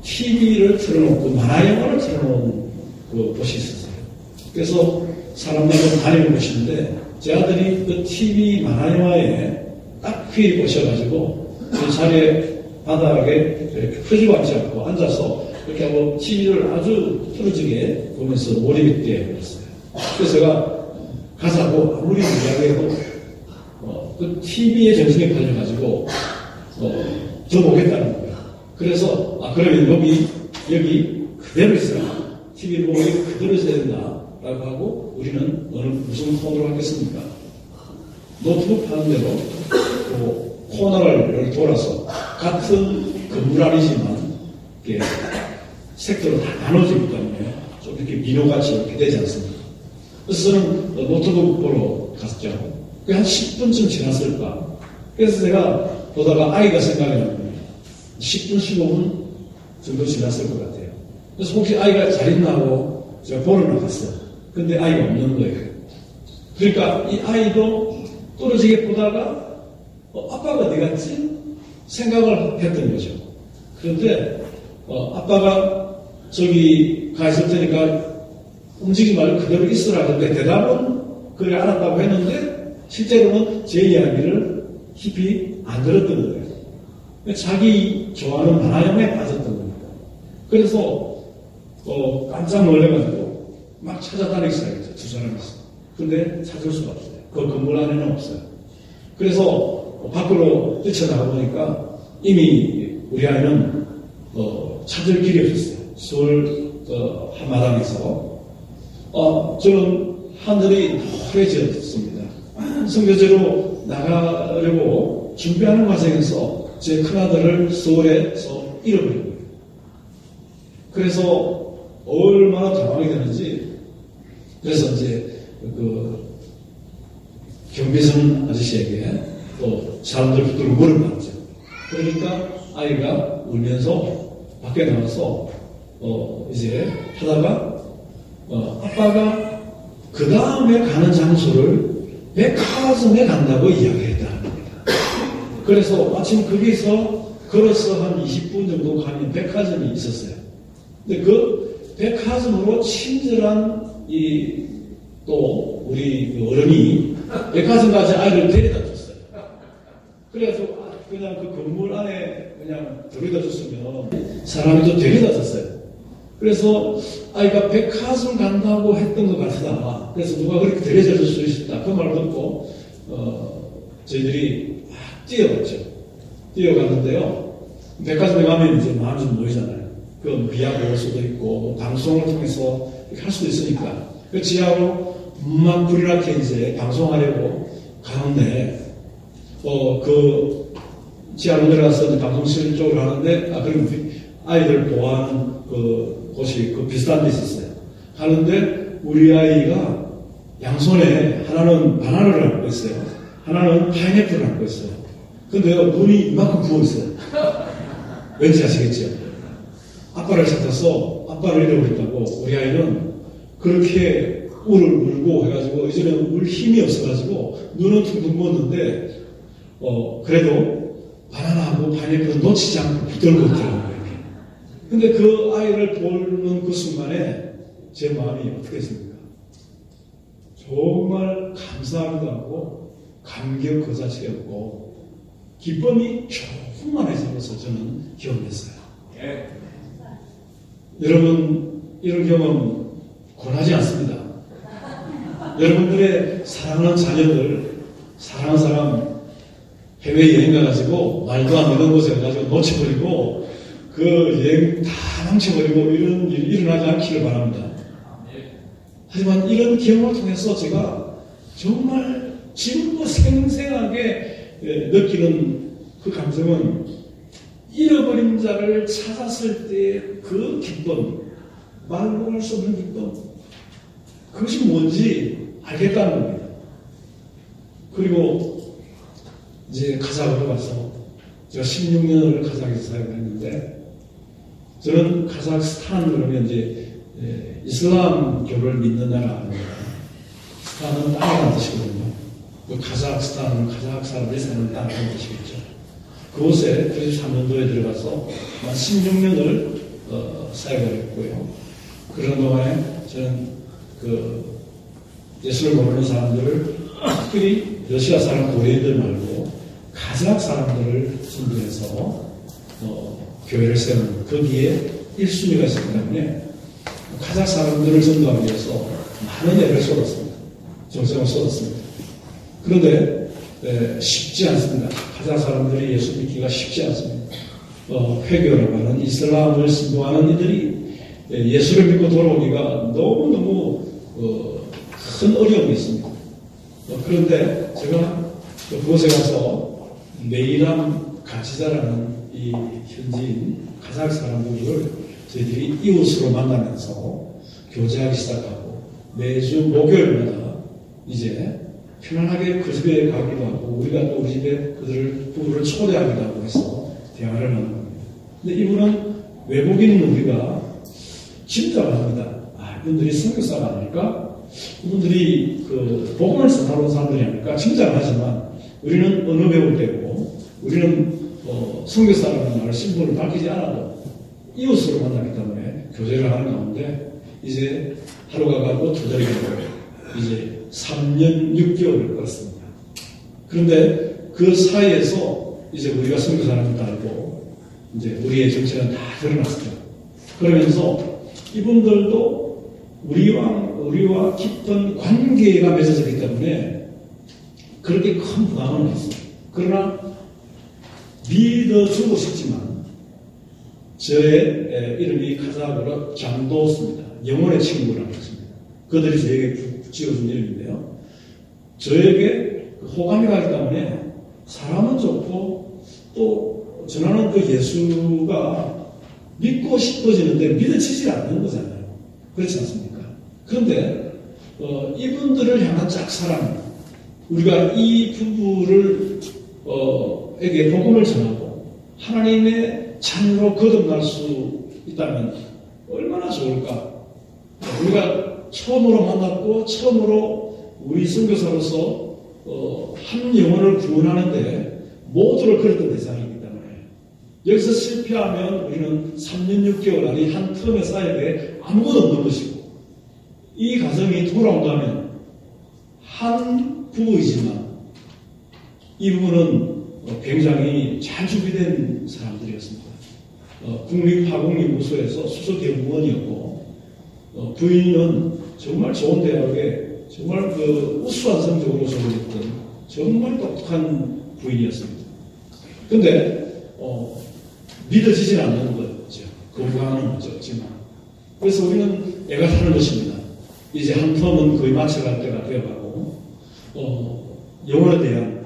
S1: TV를 틀어놓고 만화영화를 틀어놓은 그 곳이 있었어요. 그래서 사람들은 다니는 곳인데 제 아들이 그 TV 만화영화에 딱 휘 오셔가지고 그 자리에 바닥에 이렇게 펴지고 앉지 않고 앉아서 이렇게 하고 TV를 아주 틀어지게 보면서 몰입이 되어버렸어요. 그래서 제가 가자고 아무리 이야기해도 그 TV에 정신이 팔려가지고 저 보겠다는 거예요. 그래서 그러면 여기 그대로 있어라. TV를 보고 그대로 있어야 된다. 라고 하고 우리는 무슨 폰으로 하겠습니까? 노트북 하는 대로 그 코너를 돌아서 같은 건물 아니지만 이렇게 색도로 다 나눠지기 때문에 좀 이렇게 민호같이 이렇게 되지 않습니까? 그래서 저는 노트북 보러 갔죠. 한 10분쯤 지났을까. 그래서 제가 보다가 아이가 생각이 납니다. 10분, 15분 정도 지났을 것 같아요. 그래서 혹시 아이가 잘 있나 하고 제가 보러 나갔어요. 근데 아이가 없는 거예요. 그러니까 이 아이도 떨어지게 보다가 아빠가 어디 갔지? 생각을 했던 거죠. 그런데 아빠가 저기 가 있을 테니까 움직이지 말고 그대로 있으라 했는데 대답은 그래 알았다고 했는데 실제로는 제 이야기를 깊이 안 들었던 거예요. 자기 좋아하는 만화영화에 빠졌던 겁니다. 그래서 깜짝 놀래가지고 막 찾아다니기 시작했죠. 두 사람이서. 근데 찾을 수가 없어요. 그 건물 안에는 없어요. 그래서 밖으로 뛰쳐나가 보니까 이미 우리 아이는 찾을 길이 없었어요. 서울 한마당에서 저는 하늘이 노래졌습니다. 선교제로 나가려고 준비하는 과정에서 제 큰아들을 서울에서 잃어버린 거예요. 그래서 얼마나 당황이 되는지 그래서 이제 경비선 아저씨에게 또 사람들 붙들고 물어봤죠. 그러니까 아이가 울면서 밖에 나와서 이제 하다가 아빠가 그 다음에 가는 장소를 백화점에 간다고 이야기했다는 겁니다. 그래서 마침 거기서 걸어서 한 20분 정도 가면 백화점이 있었어요. 근데 그 백화점으로 친절한 또 우리 어른이 백화점까지 아이를 데려다 줬어요. 그래서 그냥 그 건물 안에 그냥 데려다 줬으면 사람이 또 데려다 줬어요. 그래서 아이가 백화점 간다고 했던 것 같다. 그래서 누가 그렇게 데려다 줄 수 있다. 그 말을 듣고 저희들이 막 뛰어갔죠. 뛰어갔는데요. 백화점에 가면 이제 마음이 좀 모이잖아요. 그 비약 올 수도 있고 방송을 통해서 이렇게 할 수도 있으니까 그 지하로 막 불이 나게 이제 방송하려고 가는데 그 지하로 들어가서 이제 방송실 쪽으로 가는데 그럼 아이들 보호하는 그 곳이 그 비슷한 데 있었어요. 가는데 우리 아이가 양손에 하나는 바나나를 안고 있어요. 하나는 파인애플을 안고 있어요. 근데 눈이 이만큼 부어있어요. 왠지 아시겠죠? 아빠를 찾아서 아빠를 잃어버렸다고 우리 아이는 그렇게 울을 울고 해가지고 이제는 울 힘이 없어가지고 눈은 퉁퉁 부었는데 그래도 바나나하고 파인애플은 놓치지 않고 붙들고 있더라고요. 근데 그 아이를 보는 그 순간에 제 마음이 어떻게 했습니까? 정말 감사하기도 하고 감격 그 자체였고 기쁨이 충만해 서서 저는 경험했어요. 여러분 이런 경험 권하지 않습니다. 여러분들의 사랑하는 자녀들 사랑하는 사람 해외여행 가가지고 말도 안 되는 곳에 가가지고 놓쳐버리고 그 여행 다 망쳐버리고 이런 일이 일어나지 않기를 바랍니다. 하지만 이런 경험을 통해서 제가 정말 지금도 생생하게 느끼는 그 감정은 잃어버린 자를 찾았을 때의 그 기쁨, 말로 할 수 없는 기쁨, 그것이 뭔지 알겠다는 겁니다. 그리고 이제 카자흐로 가서 제가 16년을 카자흐에서 사역을 했는데 저는 카자흐스탄 그러면 이제 이슬람교를 믿는 나라 아닙니다. 스탄은 땅이라는 뜻이거든요. 그 카자흐스탄은 카자흐 사람들이 사는 땅이라는 뜻이겠죠. 그곳에 93년도에 들어가서 한 16년을 사역을 했고요. 그런 동안에 저는 그 예수를 모르는 사람들을 특별히 러시아 사람 고래들 말고 카자흐 사람들을 선도해서 교회를 세우는 거기에 1순위가 있었기 때문에 카자흐 사람들을 전도하기 위해서 많은 애를 쏟았습니다. 정성을 쏟았습니다. 그런데 쉽지 않습니다. 카자흐 사람들이 예수 믿기가 쉽지 않습니다. 회교라고 하는 이슬람을 신봉하는 이들이 예수를 믿고 돌아오기가 너무너무 큰 어려움이 있습니다. 그런데 제가 그곳에 가서 네이람 가치자라는 이 현지인 카자흐 사람들을 저희들이 이웃으로 만나면서 교제하기 시작하고 매주 목요일마다 이제 편안하게 그 집에 가기도 하고 우리가 또 우리 집에 부부를 초대하기도 하고 해서 대화를 나누는 겁니다. 근데 이분은 외국인은 우리가 짐작을 합니다. 이분들이 선교사가 아닐까? 이분들이 그 복음을 전하러 온 사람들이 아닐까? 짐작을 하지만 우리는 언어 배울 때고 우리는 선교사라는 말을 신분을 밝히지 않아도 이웃으로 만나기 때문에 교제를 하는 가운데 이제 하루가 가고 두 달이 가고 이제 3년 6개월을 걸었습니다. 그런데 그 사이에서 이제 우리가 선교사라는 걸 알고 이제 우리의 정체는 다 드러났어요. 그러면서 이분들도 우리와 깊은 관계가 맺어졌기 때문에 그렇게 큰 부담은 없어요. 그러나 믿어주고 싶지만 저의 이름이 카자흐어로 장도스입니다. 영혼의 친구라는 것입니다. 그들이 저에게 지어준 이름인데요. 저에게 호감이 가기 때문에 사람은 좋고 또 전하는 그 예수가 믿고 싶어지는데 믿어지지 않는 거잖아요. 그렇지 않습니까? 그런데 이분들을 향한 짝사랑, 우리가 이 부부를 에게 복음을 전하고 하나님의 찬으로 거듭날 수 있다면 얼마나 좋을까? 우리가 처음으로 만났고 처음으로 우리 선교사로서 한 영혼을 구원하는데 모두를 걸었던 대상이기 때문에 여기서 실패하면 우리는 3년 6개월 안에 한 텀의 사역에 아무것도 없는 것이고 이 가정이 돌아온다면 한 부부이지만 이 부부는 굉장히 잘 준비된 사람들이었습니다. 국립화공연구소에서 수석연구원이었고 부인은 정말 좋은 대학에 정말 그 우수한 성적으로 졸업했던 정말 똑똑한 부인이었습니다. 그런데 믿어지진 않는 거죠. 건강은 없지만. 그래서 우리는 애가 타는 것입니다. 이제 한 텀은 거의 마쳐갈 때가 되어가고 영혼에 대한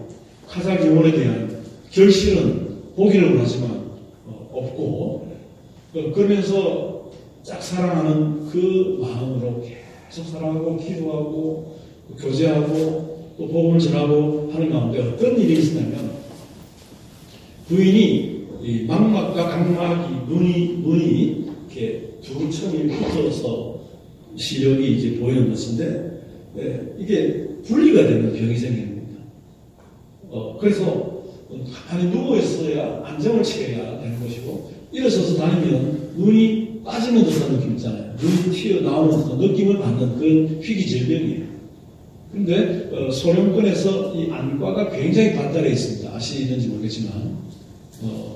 S1: 카자흐 영혼에 대한 결실은 보기는 하지만 없고 그러면서 짝사랑하는 그 마음으로 계속 사랑하고 기도하고 교제하고 또 복음을 전하고 하는 가운데 어떤 일이 있었냐면 부인이 이 망막과 각막이 눈이 이렇게 두 층이 붙어서 시력이 이제 보이는 것인데 이게 분리가 되는 병이 생깁니다. 그래서 가만히 누워있어야 안정을 취해야 되는 것이고 일어서서 다니면 눈이 빠지는 듯한 느낌 있잖아요. 눈이 튀어나오는 듯한 느낌을 받는 그런 희귀질병이에요. 그런데 소련권에서 이 안과가 굉장히 발달해 있습니다. 아시는지 모르겠지만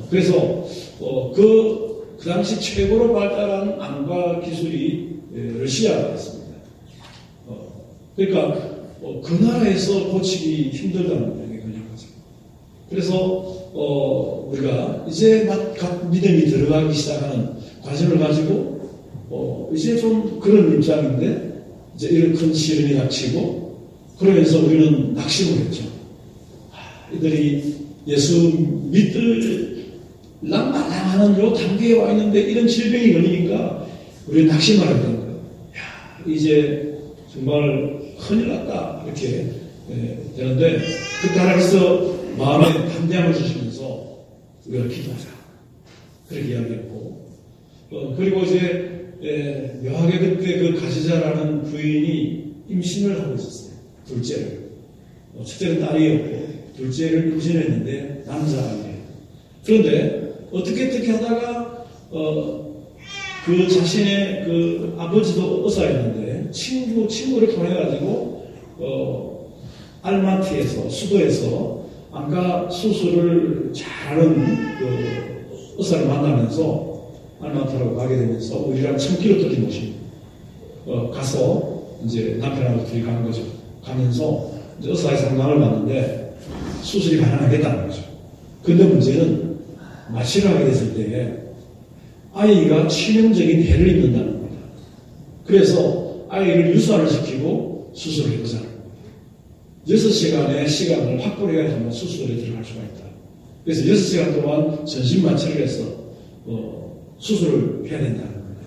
S1: 그래서 그 당시 최고로 발달한 안과 기술이 러시아였습니다. 그러니까 그 나라에서 고치기 힘들다는 병에 걸린 거죠. 그래서 우리가 이제 막 믿음이 들어가기 시작하는 과정을 가지고 이제 좀 그런 입장인데 이제 이런 큰 시련이 닥치고 그러면서 우리는 낙심을 했죠. 이들이 예수 믿을랑 말랑하는 요 단계에 와 있는데 이런 질병이 걸리니까 우리는 낙심을 했던 거예요. 이제 정말 큰일 났다 이렇게 되는데 그때 하나님께서 마음에 담대함을 주시면서 우리가 기도하자 그렇게 이야기했고 그리고 이제 묘하게 그때 그 가시자라는 부인이 임신을 하고 있었어요. 둘째를 첫째는 딸이었고 둘째를 임신했는데 남자아이예요. 그런데 어떻게 하다가 그 자신의 그 아버지도 의사였는데 친구를 통해 가지고 알마티에서 수도에서 안과 수술을 잘하는 그 의사를 만나면서 알마티라고 가게 되면서 우리랑 1000km 떨어진 곳이 가서 이제 남편하고 둘이 간 거죠. 가면서 이제 의사의 상담을 받는데 수술이 가능하겠다는 거죠. 근데 문제는 마취를 하게 됐을 때에 아이가 치명적인 해를 입는다는 겁니다. 그래서 아이를 유산을 시키고 수술을 해보자는 겁니다. 6시간의 시간을 확보를 해야지만 수술에 들어갈 수가 있다. 그래서 6시간 동안 전신 마취를 해서 수술을 해야 된다는 겁니다.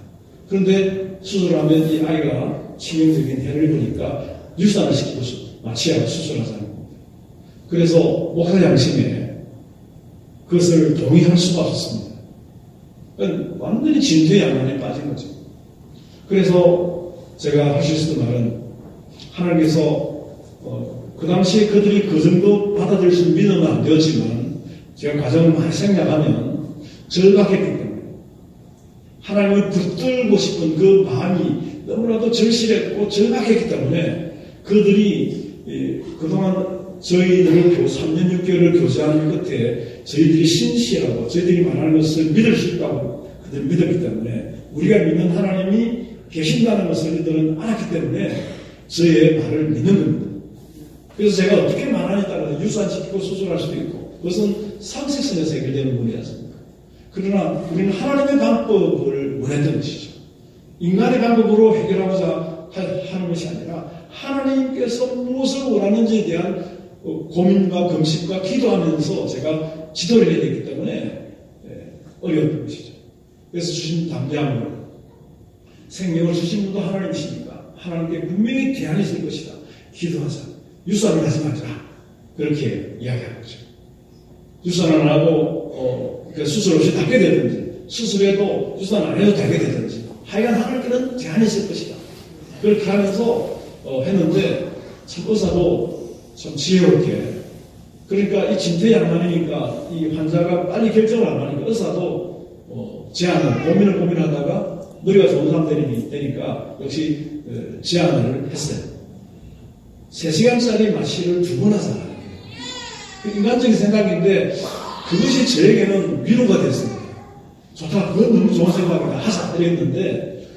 S1: 그런데 수술을 하면 이 아이가 치명적인 해를 입으니까 유산을 시키고 마취하고 수술하자는 겁니다. 그래서 목사 양심에 그것을 동의할 수가 없었습니다. 완전히 진퇴 양난에 빠진 거죠. 그래서 제가 하실 수 있는 말은 하나님께서 그 당시에 그들이 그 정도 받아들일 수 믿으면 안 되었지만 제가 과정을 많이 생각하면 절박했기 때문에 하나님을 붙들고 싶은 그 마음이 너무나도 절실했고 절박했기 때문에 그들이 그동안 저희들을 3년 6개월을 교제하는 끝에 저희들이 신실하고 저희들이 말하는 것을 믿을 수 있다고 그들이 믿었기 때문에 우리가 믿는 하나님이 계신다는 것을 그들은 알았기 때문에 저의 말을 믿는 겁니다. 그래서 제가 어떻게 말하냐에 따라서 유산시키고 수술할 수도 있고 그것은 상식선에서 해결되는 문제지 않습니까? 그러나 우리는 하나님의 방법을 원했던 것이죠. 인간의 방법으로 해결하고자 하는 것이 아니라 하나님께서 무엇을 원하는지에 대한 고민과 금식과 기도하면서 제가 지도를 해야 되기 때문에 어려웠던 것이죠. 그래서 주신 담대함으로 생명을 주신 분도 하나님이시니까 하나님께 분명히 대안이 있을 것이다. 기도하자. 유산을 하지 말자. 그렇게 이야기하는 거죠. 유산 안 하고 수술 없이 낫게 되든지 수술해도 유산 안 해도 되게 되든지 하여간 하나님께는 대안이 있을 것이다. 그렇게 하면서 했는데 참 의사도 참 지혜롭게 그러니까 이 진퇴양난이니까 이 환자가 빨리 결정을 안 하니까 의사도 제안을 고민하다가 머리가 좋은 사람 되니까 역시 제안을 했어요. 3시간짜리 마취를 2번 하자. 인간적인 생각인데 그것이 저에게는 위로가 됐습니다. 좋다. 그건 너무 좋은 생각이다. 하자. 이랬는데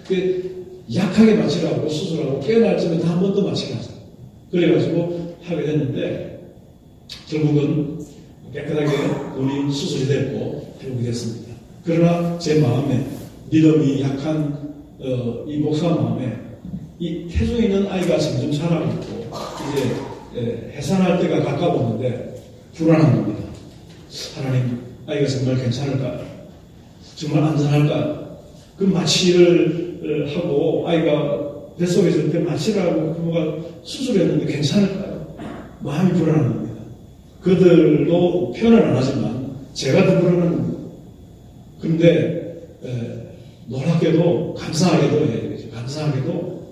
S1: 약하게 마취를 하고 수술하고 깨어날 쯤에 한 번 더 마취를 하자. 그래가지고 하게 됐는데 결국은 깨끗하게 눈이 수술이 됐고 회복이 됐습니다. 그러나 제 마음에 믿음이 약한 이 목사 마음에 이 태중에 있는 아이가 점점 자라고 있고 이제 해산할 때가 가까웠는데 불안한 겁니다. 하나님, 아이가 정말 괜찮을까요? 정말 안전할까요? 그 마취를 하고 아이가 뱃속에 있을 때 마취를 하고 부모가 수술했는데 괜찮을까요? 마음이 불안한 겁니다. 그들도 표현은 안 하지만 제가 더 불안한 겁니다. 그런데 놀랍게도 감사하게도 해야 되겠죠. 감사하게도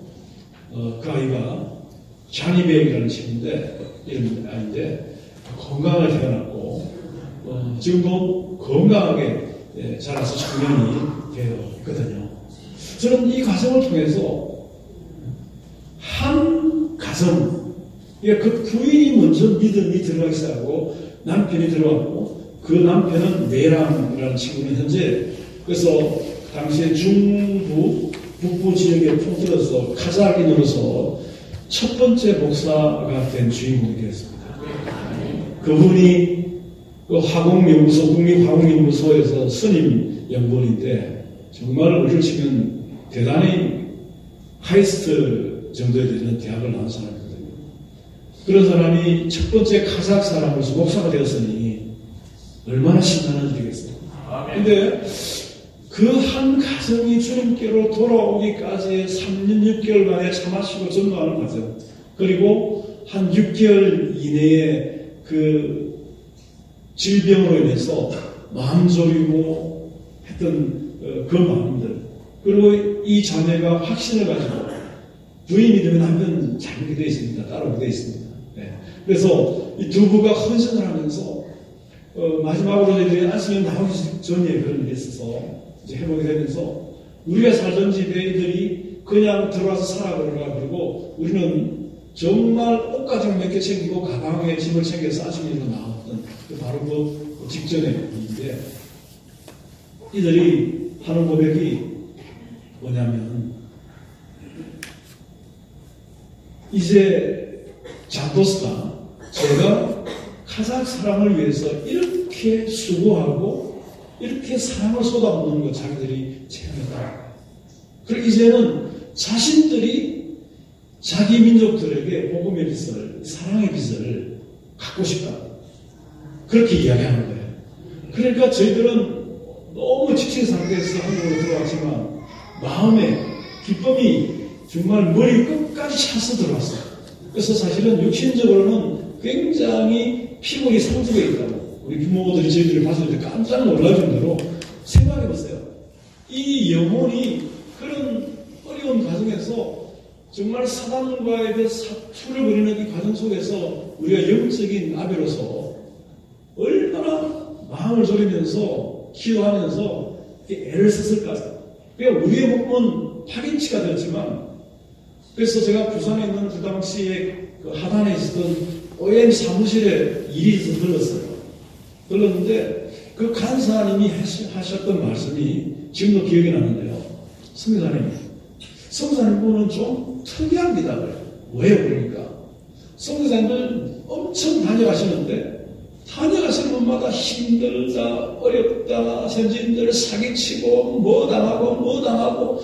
S1: 그 아이가 자니베이라는 친구인데 이런 아이인데 건강하게 태어났고 지금도 건강하게 자라서 청년이 되어 있거든요. 저는 이 과정을 통해서 한 가정, 그 부인이 먼저 믿음이 들어가기 시작하고 남편이 들어왔고 그 남편은 메랑이라는 친구는 현재 그래서 당시에 중부 북부 지역에 통틀어서 카자흐인으로서 첫 번째 목사가 된 주인공이 되었습니다. 그분이 그 화공연구소, 국립화공연구소에서 스님 연구원인데 정말 우리를 치면 대단히 하이스트 정도에 되는 대학을 나온 사람이거든요. 그런 사람이 첫 번째 카자흐 사람으로서 목사가 되었으니 얼마나 신나는 일이겠어요. 근데 그 한 가정이 주님께로 돌아오기까지 3년 6개월 만에 차 마시고 전도하는 과정, 그리고 한 6개월 이내에 그 질병으로 인해서 마음 졸이고 했던 그 마음들, 그리고 이 자매가 확신을 가지고 부인이 되면 남편 잘 보게 되어 있습니다. 따라오게 되어 있습니다. 네. 그래서 이 두 부가 헌신을 하면서 마지막으로 저희들이 안수년 나오기 전에 그런 일이 있어서 이제 해보게 되면서 우리가 살던 집에 이들이 그냥 들어와서 살아보려고 그러고 우리는 정말 옷가죽 몇 개 챙기고 가방에 짐을 챙겨서 안수년으로 나왔던 바로 그 직전의 일인데 이들이 하는 고백이 뭐냐면 이제 잔도스가 제가 카자흐 사람을 위해서 이렇게 수고하고 이렇게 사랑을 쏟아붓는 거 자기들이 체험했다. 그리고 이제는 자신들이 자기 민족들에게 복음의 빛을, 사랑의 빛을 갖고 싶다. 그렇게 이야기하는 거예요. 그러니까 저희들은 너무 지친 상태에서 한국으로 들어왔지만 마음에 기쁨이 정말 머리 끝까지 차서 들어왔어요. 그래서 사실은 육신적으로는 굉장히 피골이 상수되어 있다고 우리 부모들이 저희들을 봤을 때 깜짝 놀랄 정도로 생각해봤어요. 이 영혼이 그런 어려운 과정에서 정말 사단과의 그 사투를 벌이는 이 과정 속에서 우리가 영적인 아비로서 얼마나 마음을 졸이면서 기도하면서 애를 썼을까요? 그러니까 우리의 몸은 파김치가 되었지만 그래서 제가 부산에 있는 그 당시에 그 하단에 있었던 OM 사무실에 일이 있어서 들렀어요. 들렀는데 그 간사님이 하셨던 말씀이 지금도 기억이 나는데요. 성교사님 분은 좀 특이합니다. 왜요? 그러니까 성교사님들 엄청 다녀가시는데 다녀가시는 분마다 힘들다, 어렵다, 현지인들 사기치고 뭐 당하고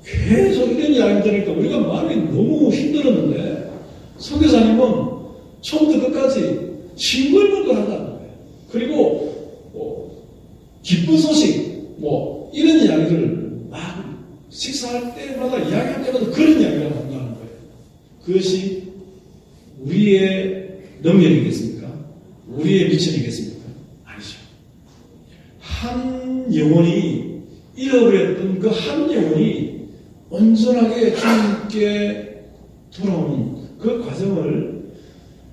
S1: 계속 이런 이야기 들으니까 우리가 마음이 너무 힘들었는데 성교사님은 처음부터 끝까지 싱글벙글하다는 거예요. 그리고 기쁜 소식 이런 이야기를 막 식사할 때마다 이야기할 때마다 그런 이야기를 한다는 거예요. 그것이 우리의 능력이겠습니까? 우리의 미천이겠습니까? 아니죠. 한 영혼이 잃어버렸던 그 한 영혼이 온전하게 주님께 돌아오는 그 과정을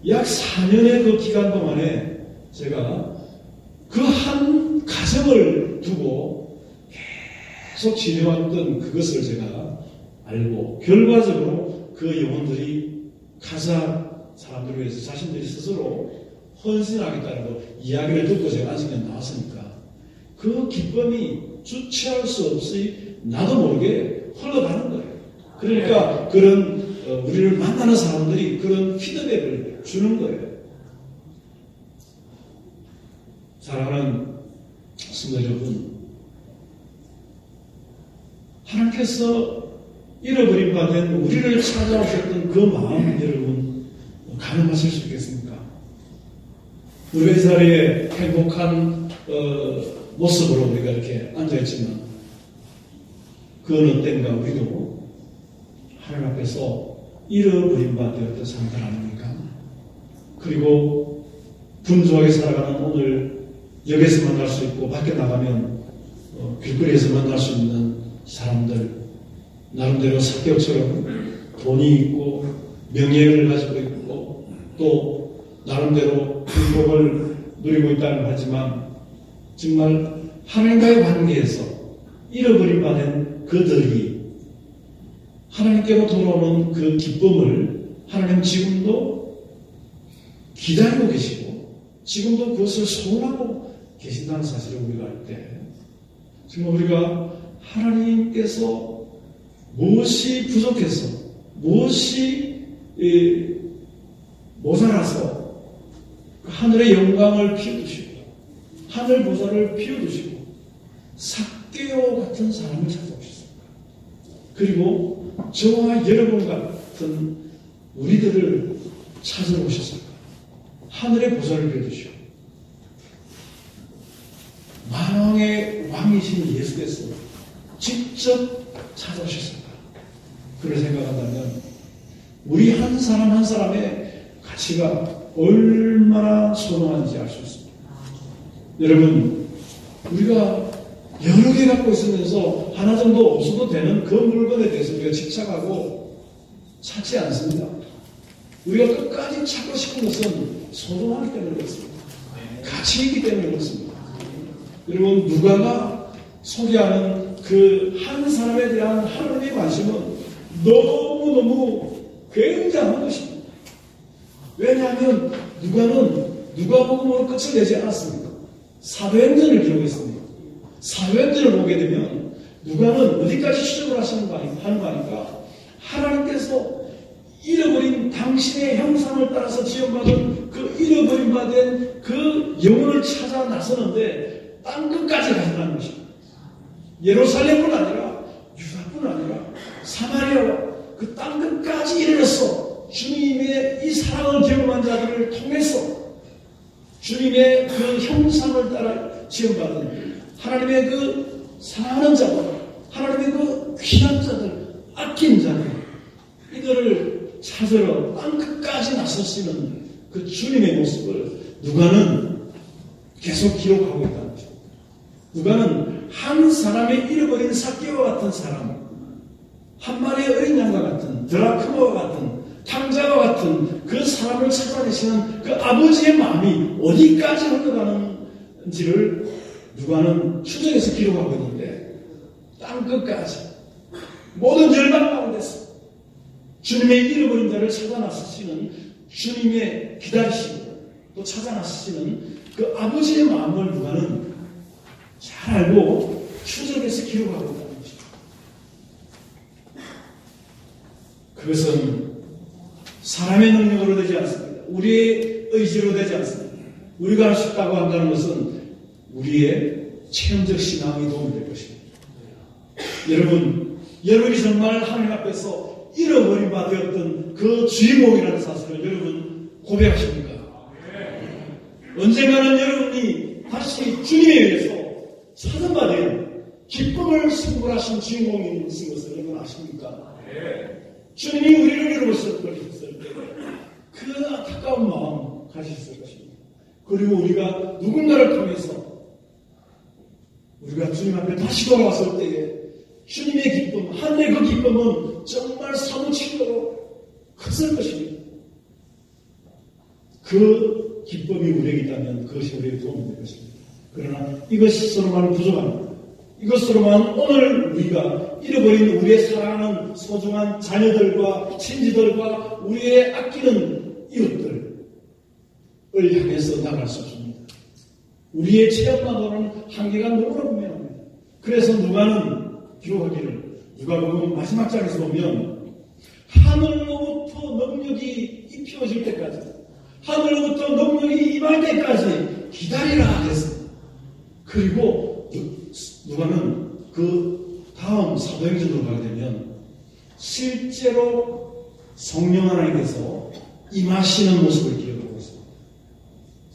S1: 약 4년의 그 기간 동안에 제가 그 한 가정을 두고 계속 지내왔던 그것을 제가 알고 결과적으로 그 영혼들이 카자흐 사람들을 위해서 자신들이 스스로 헌신하겠다고 이야기를 듣고 제가 안식년에 나왔으니까 그 기쁨이 주체할 수 없이 나도 모르게 흘러가는 거예요. 그러니까 그런 우리를 만나는 사람들이 그런 피드백을 주는 거예요. 사랑하는 성도 여러분, 하나님께서 잃어버린 바 된 우리를 찾아오셨던 그 마음 여러분 가늠하실 수 있겠습니까? 우리가 이 자리에 행복한 모습으로 우리가 이렇게 앉아있지만 그 어느 때인가 우리도 하나님 앞에서 잃어버린 바 되었던 사람들 아닙니까? 그리고 분주하게 살아가는 오늘 역에서 만날 수 있고 밖에 나가면 길거리에서 만날 수 있는 사람들 나름대로 사격처럼 돈이 있고 명예를 가지고 있고 또 나름대로 행복을 누리고 있다는 하지만 정말 하나님과의 관계에서 잃어버린 바 된 그들이 하나님께로 돌아오는 그 기쁨을 하나님 지금도 기다리고 계시고 지금도 그것을 소원하고 계신다는 사실을 우리가 알 때 정말 우리가 하나님께서 무엇이 부족해서 무엇이 모자라서 하늘의 영광을 피워주시고 하늘 보좌를 피워주시고 삭개오 같은 사람을 찾아오셨습니다. 그리고 저와 여러분 같은 우리들을 찾으러 오셨습니다. 하늘의 보좌를 피워주시고 만왕의 왕이신 예수께서 직접 찾아오셨습니다. 그걸 생각한다면 우리 한 사람 한 사람의 가치가 얼마나 소중한지 알 수 있습니다. 여러분, 우리가 여러 개 갖고 있으면서 하나 정도 없어도 되는 그 물건에 대해서 우리가 집착하고 찾지 않습니다. 우리가 끝까지 찾고 싶은 것은 소중하기 때문에 그렇습니다. 가치이기 때문에 그렇습니다. 여러분, 누가가 소개하는 그 한 사람에 대한 하나님의 관심은 너무너무 굉장한 것입니다. 왜냐하면 누가는 누가복음으로 끝을 내지 않았습니다. 사도행전을 기록했습니다. 사도행전을 보게 되면 누가는 어디까지 추적을 하는 거 아닙니까? 하나님께서 잃어버린 당신의 형상을 따라서 지원받은 그 잃어버린 바 된 그 영혼을 찾아 나서는데 땅끝까지 가져가는 것입니다. 예루살렘뿐 아니라 유다뿐 아니라 사마리아와 그 땅끝까지 이르러서 주님의 이 사랑을 경험한 자들을 통해서 주님의 그 형상을 따라 지원받은 하나님의 그 사랑하는 자들, 하나님의 그 귀한 자들, 아낀 자들, 이들을 찾으러 땅끝까지 나서시는 그 주님의 모습을 누가는 계속 기록하고 있다는 것입니다. 누가는 한 사람의 잃어버린 삭개와 같은 사람, 한 마리의 어린 양과 같은, 드라크마와 같은, 탕자와 같은 그 사람을 찾아내시는 그 아버지의 마음이 어디까지 흘러가는지를 누가는 추적해서 기록하고 있는데 땅끝까지 모든 열방 가운데서 주님의 잃어버린 자를 찾아 나서시는 주님의 기다리시고 또 찾아 나서시는 그 아버지의 마음을 누가는 잘 알고 추적해서 기록하고 있다는 것입니다. 그것은 사람의 능력으로 되지 않습니다. 우리의 의지로 되지 않습니다. 우리가 할 수 있다고 한다는 것은 우리의 체험적 신앙이 도움이 될 것입니다. 여러분이 정말 하나님 앞에서 잃어버린 바 되었던 그 주인공이라는 사실을 여러분 고백하십니까? 언젠가는 여러분이 다시 주님에 의해서 찾은 바 된 기쁨을 승부하신 주인공인 것을 여러분 아십니까? 주님이 우리를 잃어버렸을 때 그 안타까운 마음 가지셨을 것입니다. 그리고 우리가 누군가를 통해서 우리가 주님 앞에 다시 돌아왔을 때에 주님의 기쁨, 하늘의 그 기쁨은 정말 사무치도록 컸을 것입니다. 그 기쁨이 우리에게 있다면 그것이 우리에게 도움이 될 것입니다. 그러나 이것으로만 부족합니다. 이것으로만 오늘 우리가 잃어버린 우리의 사랑하는 소중한 자녀들과 친지들과 우리의 아끼는 이웃들을 향해서 나갈 수 없습니다. 우리의 체험만으로는 한계가 너무나 분명합니다. 그래서 누가는 기록하기를 누가복음 마지막 장에서 보면 하늘로부터 능력이 입혀질 때까지 하늘로부터 능력이 임할 때까지 기다리라 했습니다. 그리고 누가는 그 다음 사도행전으로 가게 되면 실제로 성령 하나님께서 임하시는 모습을 기억하고 있습니다.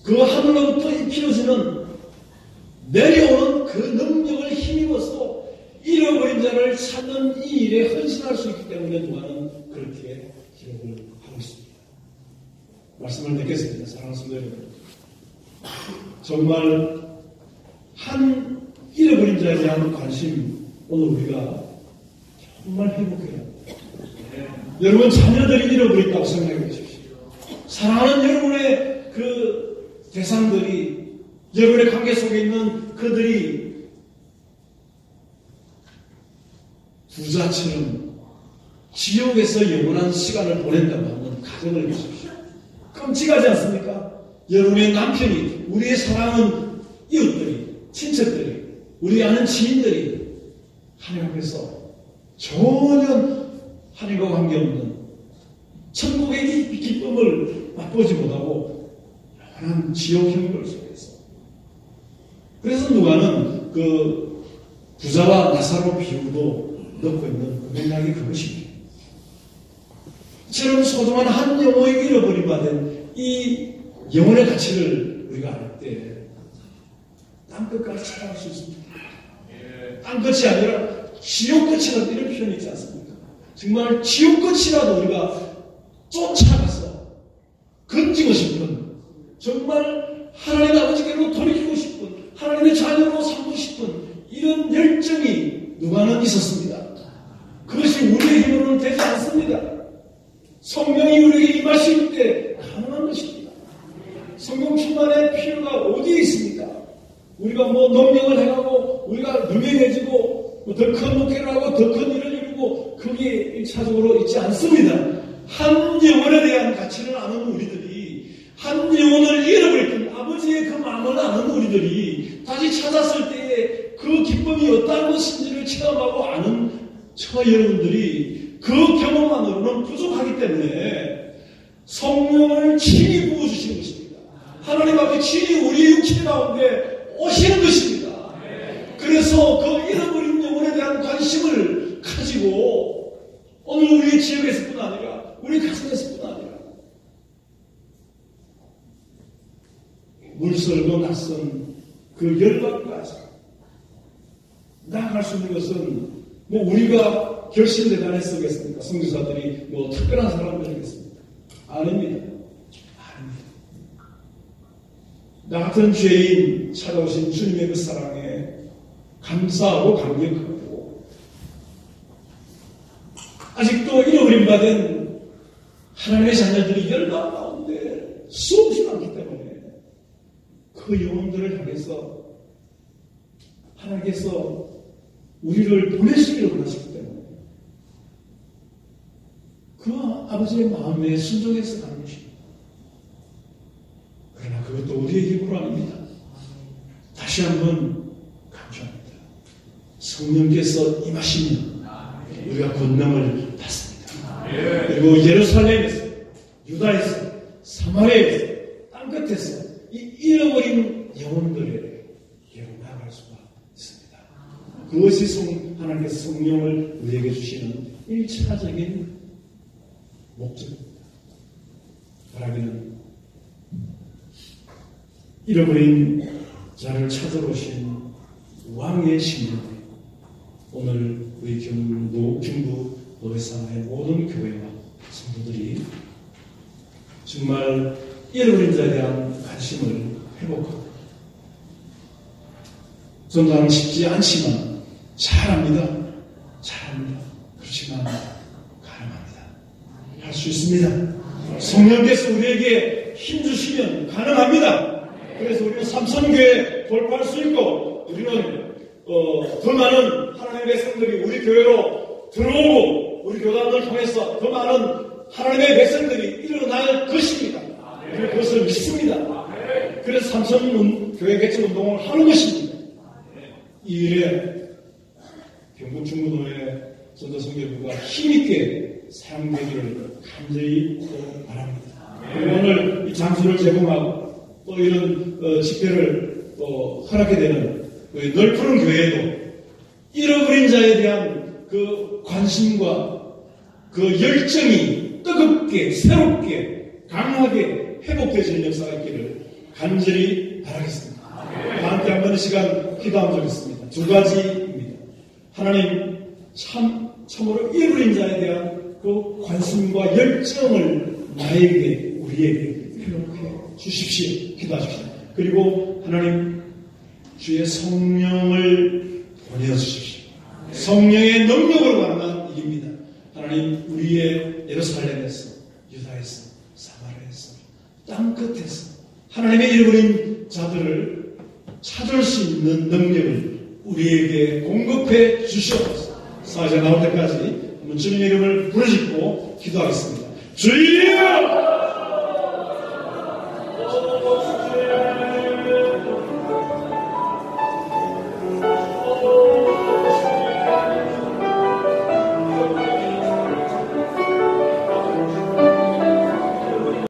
S1: 그 하늘로부터 입혀지는 내려오는 그 능력을 힘입어서 잃어버린 자를 찾는 이 일에 헌신할 수 있기 때문에 누가는 그렇게 기록을 하고 있습니다. 말씀을 맺겠습니다. 사랑하는 성도 여러분, 정말 한 잃어버린 자에 대한 관심 오늘 우리가 정말 행복해야 합니다. 여러분 자녀들이 잃어버렸다고 생각해 보십시오. 사랑하는 여러분의 그 대상들이 여러분의 관계 속에 있는 그들이 부자처럼 지옥에서 영원한 시간을 보낸다고 하는 가정을 보십시오. 끔찍하지 않습니까? 여러분의 남편이, 우리의 사랑하는 이웃들이, 친척들이, 우리 아는 지인들이 하나님 앞에서 전혀 하나님과 관계없는 천국의 이 기쁨을 맛보지 못하고 영원한 지옥 형벌 속에서. 그래서 누가는 그 부자와 나사로 비유도 넣고 있는 그 맥락이 그것입니다. 이처럼 소중한 한 영혼이 잃어버린 바 된 이 영혼의 가치를 우리가 알 때 땅끝까지 찾아갈 수 있습니다. 땅끝이 아니라 지옥끝이라도 이런 표현이 있지 않습니까? 정말 지옥끝이라도 우리가 쫓아가서 건지고 싶은, 정말 하나님 아버지께로 돌이키고 싶은, 하나님의 자녀로 삼고 싶은 이런 열정이 누가는 있었습니다. 그것이 우리의 힘으로는 되지 않습니다. 성령이 우리에게 임하실 때 가능한 것입니다. 성령 충만의 필요가 어디에 있습니까? 우리가 뭐 능력을 해가고 우리가 유명해지고 더 큰 목회를 하고 더 큰 일을 이루고 그게 1차적으로 있지 않습니다. 한 영혼에 대한 가치를 아는 우리들이, 한 영혼을 잃어버렸던 아버지의 그 마음을 아는 우리들이 다시 찾았을 때에 그 기쁨이 어떤 것인지를 체험하고 아는 저와 여러분들이 그 경험만으로는 부족하기 때문에 성령을 친히 부어주시는 것입니다. 하나님 앞에 친히 우리의 육체 가운데 오시는 것입니다. 그래서 그 잃어버린 영혼에 대한 관심을 가지고 오늘 우리의 지역에서뿐 아니라 우리 가정에서뿐 아니라 물설고 낯선 그 열방까지 나아갈 수 있는 것은 뭐 우리가 결심 대단히 쓰겠습니까? 선교사들이 뭐 특별한 사람들이겠습니까? 아닙니다. 나 같은 죄인 찾아오신 주님의 그 사랑에 감사하고 감격하고 아직도 잃어버림 받은 하나님의 자녀들이 열방 가운데 수없이 많기 때문에 그 영혼들을 향해서 하나님께서 우리를 보내시기를 원하시기 때문에 그 아버지의 마음에 순종해서 가는 것입니다. 그러나 그것도 우리의 힘으로 아닙니다. 다시 한번 강조합니다. 성령께서 임하시면 우리가 권능을 받습니다. 그리고 예루살렘에서, 유다에서, 사마리아에서, 땅끝에서 이 잃어버린 영혼들에게 나아갈 수가 있습니다. 그것이 하나님께서 성령을 우리에게 주시는 1차적인 목적입니다. 바라기는 잃어버린 자를 찾으러 오신 왕의 신령에 오늘 우리 경부 노회사의 모든 교회와 성도들이 정말 잃어버린 자에 대한 관심을 회복하고 전도하는 쉽지 않지만 잘합니다. 그렇지만 가능합니다. 할 수 있습니다. 성령께서 우리에게 힘주시면 가능합니다. 그래서 우리는 삼성교회 돌파할 수 있고 우리는 더 많은 하나님의 백성들이 우리 교회로 들어오고 우리 교단을 통해서 더 많은 하나님의 백성들이 일어날 것입니다. 우리는 그것을 믿습니다. 그래서 삼성교회 개척운동을 하는 것입니다. 이 일에 경북 중부도의 전도선교부가 힘있게 사용되기를 간절히 바랍니다. 그리고 오늘 이 장소를 제공하고 또 이런 집회를 또 허락하게 되는 넓은 교회에도 잃어버린 자에 대한 그 관심과 그 열정이 뜨겁게 새롭게 강하게 회복되어지는 역사가 있기를 간절히 바라겠습니다. 다음때 한 번의 시간 기도하면 좋겠습니다. 두 가지입니다. 하나님 참으로 잃어버린 자에 대한 그 관심과 열정을 나에게 우리에게 회복해 주십시오. 기도하십시오. 그리고 하나님 주의 성령을 보내주십시오. 성령의 능력으로 만난 일입니다. 하나님 우리의 예루살렘에서, 유다에서, 사마리아에서, 땅끝에서 하나님의 잃어버린 자들을 찾을 수 있는 능력을 우리에게 공급해 주시옵소서. 사자 나올 때까지 한번 주님의 이름을 부르짖고 기도하겠습니다. 주여!